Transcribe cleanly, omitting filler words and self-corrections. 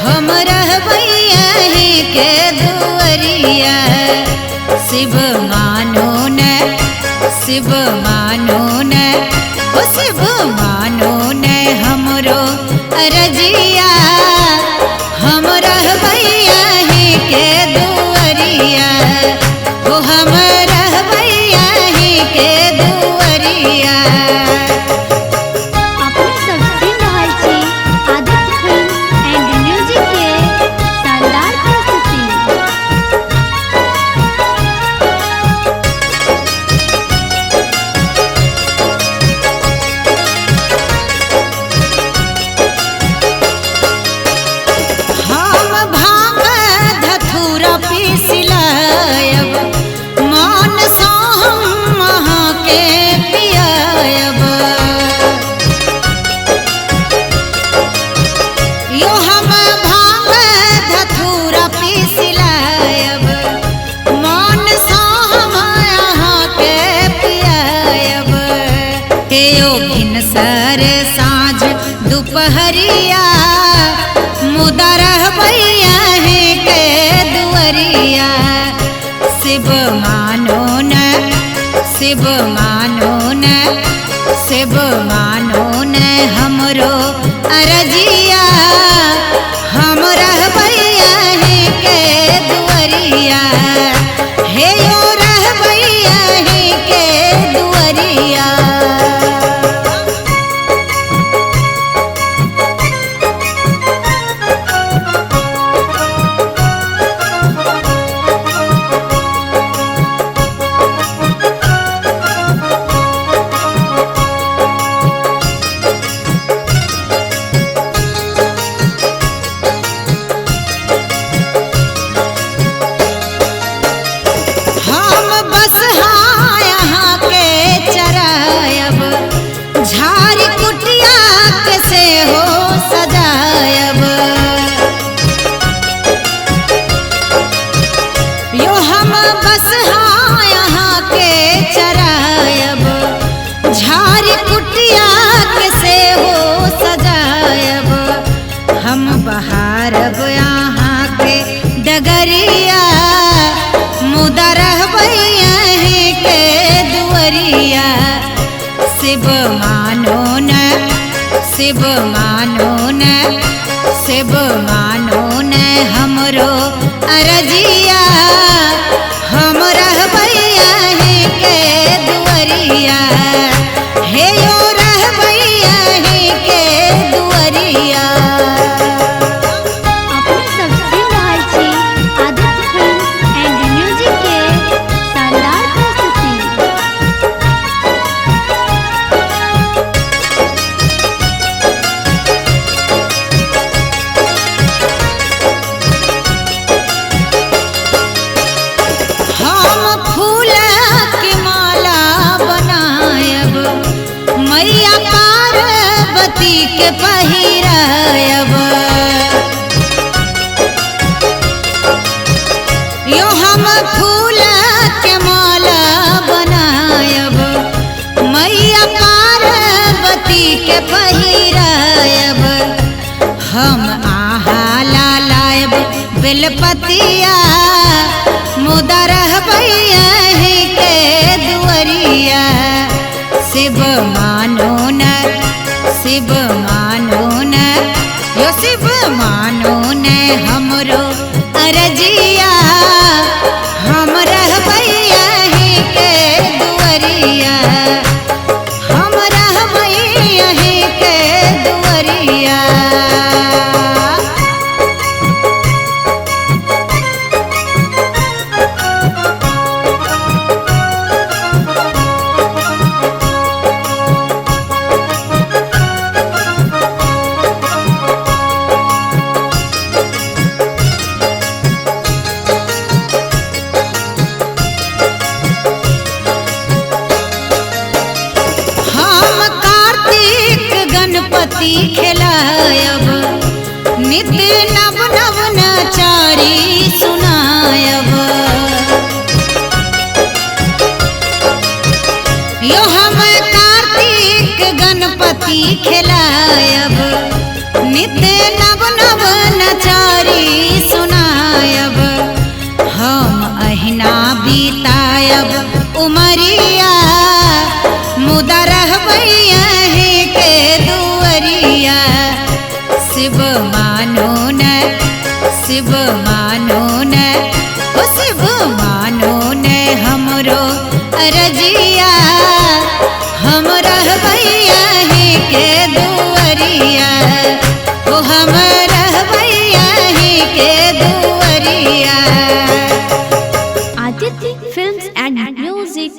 हम रहबैया ही के दुअरिया। शिव मानो न शिव मानो न ओ शिव मानो न हमरो अरजिया। हम रहबैया ही के दुअरिया ओ हम रहबैया ही के दुअरिया। अपने सब सुन रहल छी आदित्य फिल्म एंड म्यूजिक के शानदार प्रस्तुति। हम भांग धतूरा पीस लायब मान सा हम वहाँ के पियायब। यो हम भांग धतूरा पीस लायब मान सा हम यहाँ के पियायब। यो भिनसर साँझ दोपहरिया मुदा रहबैया ही के दुअरिया। शिव मानो न शिव मानो न शिव मानो न हमरो अरजिया। हम रहबैया ही के दुअरिया हे यो रहबैया ही के दुअरिया। हम बस हाँ यहाँ के चरायब झाड़ी कुटिया के से हो सजायब। यो हम बस हाँ यहाँ के चरायब झाड़ी कुटिया के से हो सजायब। हम बहारब यहाँ के डगरिया मुदा रहबैया ही के दुअरिया। शिव मानो न शिव मानो न शिव मानो न हमरो अरजिया। हम रहबैया ही के दुअरिया हे यो रहबैया ही के दुअरिया। अपने सब सुन रहल छी आदित्य फिल्म एंड म्यूजिक के शानदार प्रस्तुति। हम फूल के माला बनायब मैया पार्वती के पहिरायब। यो हम फूल के माला बनायब मैया पार्वती के पहिरायब। हम आहा लायब बेलपतिया मुदा रहबैया ही के दुअरिया। शिव मानो न शिव मानो न यो शिव मानो न हमरो अरजिया। हम रहबैया ही के दुअरिया हम रहबैया ही के दुअरिया। गणपति खेलायब नित्य नव नव नचारी सुनायब। यो हम कार्तिक गणपति खेलायब नित्य नव नव नचारी सुनायब हम अहिना बीतायब उमरिया मुदा रहबै यहीं के दुअरिया शिव मानो न शिव मानो न ओ शिव मानो न हमरो अरजिया हम रहबै यहीं के दुअरिया ओ हम रहबै यहीं के दुअरिया। Aditya Films and Music